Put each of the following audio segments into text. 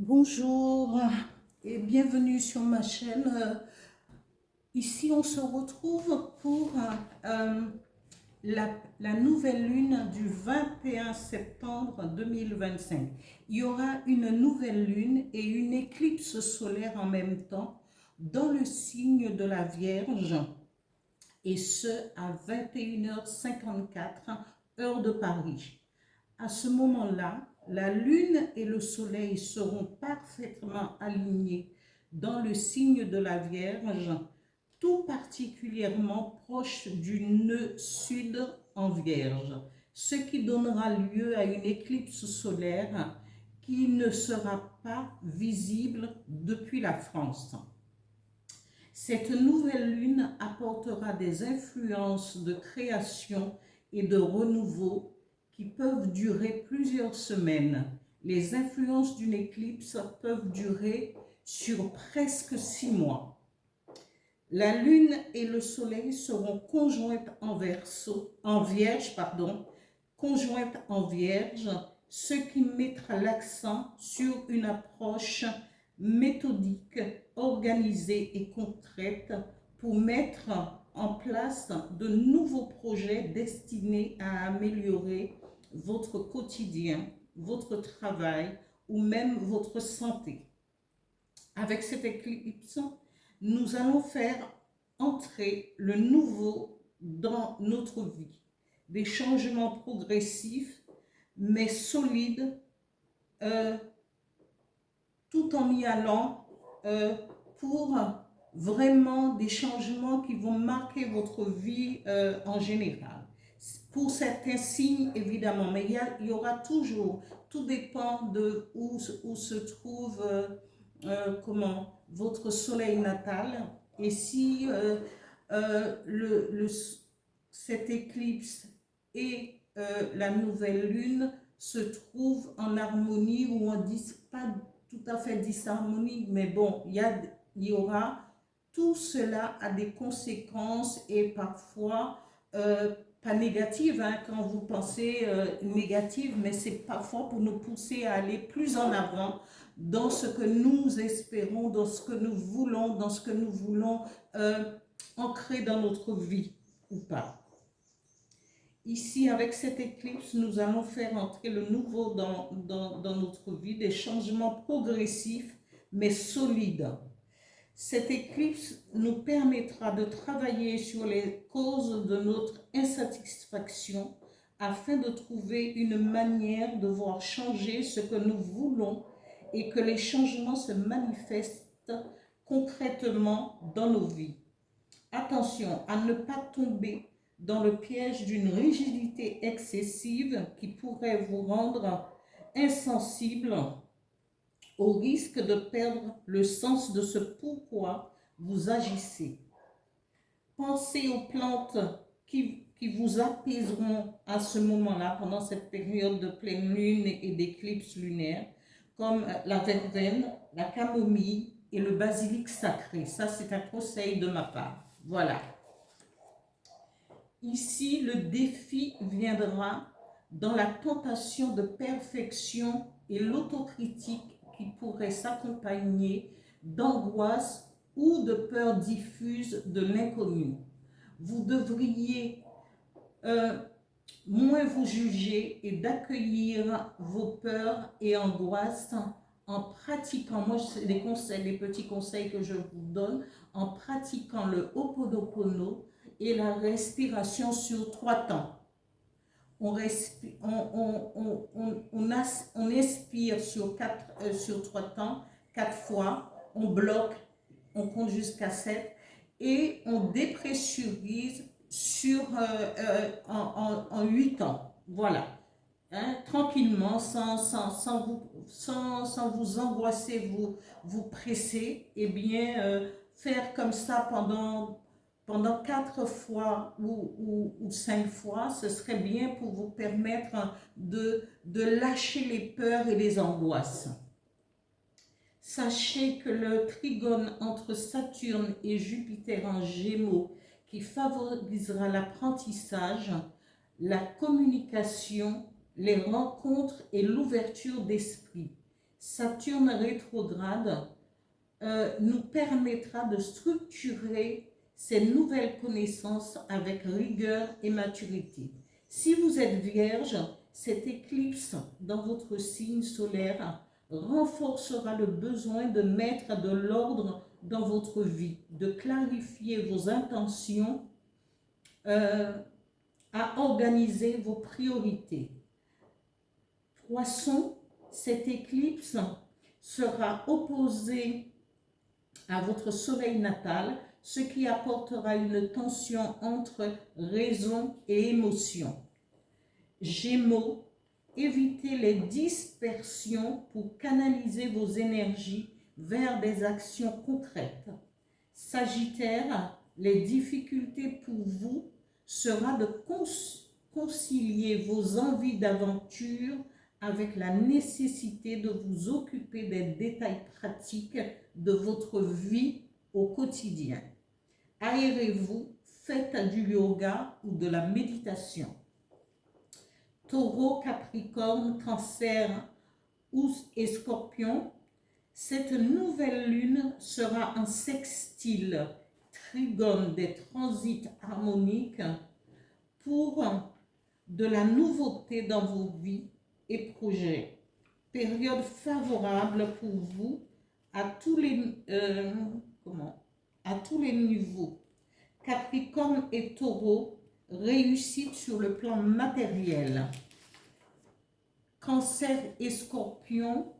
Bonjour et bienvenue sur ma chaîne. Ici, on se retrouve pour la nouvelle lune du 21 septembre 2025. Il y aura une nouvelle lune et une éclipse solaire en même temps dans le signe de la Vierge, et ce à 21h54 heure de Paris. À ce moment-là, la Lune et le Soleil seront parfaitement alignés dans le signe de la Vierge, tout particulièrement proche du nœud sud en Vierge, ce qui donnera lieu à une éclipse solaire qui ne sera pas visible depuis la France. Cette nouvelle lune apportera des influences de création et de renouveau qui peuvent durer plusieurs semaines. Les influences d'une éclipse peuvent durer sur presque 6 mois. La lune et le soleil seront conjointes en vierge, conjointes en vierge, ce qui mettra l'accent sur une approche méthodique, organisée et concrète pour mettre en place de nouveaux projets destinés à améliorer votre quotidien, votre travail ou même votre santé. Avec cette éclipse, nous allons faire entrer le nouveau dans notre vie. Des changements progressifs mais solides, tout en y allant pour vraiment des changements qui vont marquer votre vie en général. Pour certains signes, évidemment, mais il y aura toujours, tout dépend de où se trouve votre soleil natal. Et si cette éclipse et la nouvelle lune se trouvent en harmonie ou en pas tout à fait disharmonie, mais bon, il y aura, tout cela a des conséquences et parfois pas négatives, hein, quand vous pensez négative, mais c'est parfois pour nous pousser à aller plus en avant dans ce que nous espérons, dans ce que nous voulons ancrer dans notre vie ou pas. Ici, avec cette éclipse, nous allons faire entrer le nouveau dans notre vie, des changements progressifs mais solides. Cette éclipse nous permettra de travailler sur les causes de notre insatisfaction afin de trouver une manière de voir changer ce que nous voulons et que les changements se manifestent concrètement dans nos vies. Attention à ne pas tomber dans le piège d'une rigidité excessive qui pourrait vous rendre insensible, au risque de perdre le sens de ce pourquoi vous agissez. Pensez aux plantes qui vous apaiseront à ce moment-là, pendant cette période de pleine lune et d'éclipse lunaire, comme la verveine, la camomille et le basilic sacré. Ça, c'est un conseil de ma part. Voilà. Ici, le défi viendra dans la tentation de perfection et l'autocritique qui pourrait s'accompagner d'angoisse ou de peur diffuse de l'inconnu. Vous devriez moins vous juger et d'accueillir vos peurs et angoisses en pratiquant, moi c'est les petits conseils que je vous donne, en pratiquant le Ho'oponopono et la respiration sur 3 temps. On expire sur 3 temps, 4 fois, on bloque, on compte jusqu'à 7 et on dépressurise en 8 temps. Voilà. Hein, tranquillement, sans vous angoisser, vous presser, et bien faire comme ça pendant 4 fois ou 5 fois, ce serait bien pour vous permettre de lâcher les peurs et les angoisses. Sachez que le trigone entre Saturne et Jupiter en Gémeaux, qui favorisera l'apprentissage, la communication, les rencontres et l'ouverture d'esprit. Saturne rétrograde nous permettra de structurer ces nouvelles connaissances avec rigueur et maturité. Si vous êtes vierge, cette éclipse dans votre signe solaire renforcera le besoin de mettre de l'ordre dans votre vie, de clarifier vos intentions, à organiser vos priorités. Poisson, cette éclipse sera opposée à votre soleil natal, ce qui apportera une tension entre raison et émotion. Gémeaux, évitez les dispersions pour canaliser vos énergies vers des actions concrètes. Sagittaire, les difficultés pour vous sera de concilier vos envies d'aventure avec la nécessité de vous occuper des détails pratiques de votre vie au quotidien. Aérez-vous, faites du yoga ou de la méditation. Taureau, Capricorne, Cancer et Scorpion, cette nouvelle lune sera un sextile, trigone des transits harmoniques pour de la nouveauté dans vos vies et projets. Période favorable pour vous à tous les niveaux. Capricorne et Taureau, réussite sur le plan matériel. Cancer et Scorpion,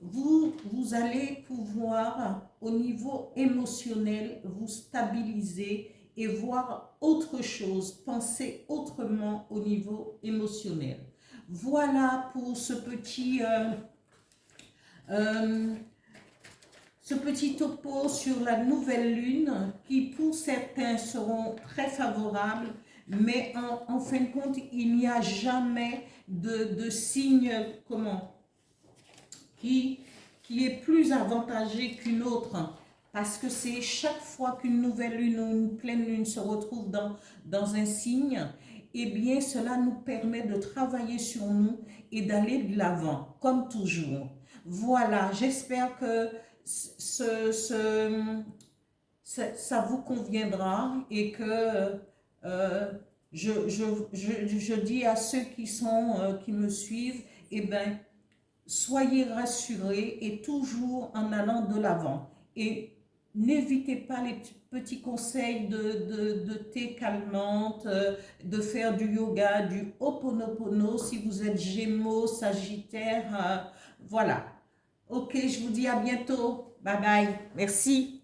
vous allez pouvoir au niveau émotionnel vous stabiliser et voir autre chose, penser autrement au niveau émotionnel. Voilà pour ce petit topo sur la nouvelle lune qui pour certains seront très favorables, mais en fin de compte, il n'y a jamais de signe qui est plus avantagé qu'une autre. Parce que c'est chaque fois qu'une nouvelle lune ou une pleine lune se retrouve dans un signe, eh bien cela nous permet de travailler sur nous et d'aller de l'avant, comme toujours. Voilà, j'espère que ça vous conviendra et que je dis à ceux qui me suivent, eh bien, soyez rassurés et toujours en allant de l'avant. Et n'évitez pas les petits conseils de thé calmante, de faire du yoga, du Ho'oponopono si vous êtes Gémeaux, Sagittaire, voilà. Ok, je vous dis à bientôt. Bye bye. Merci.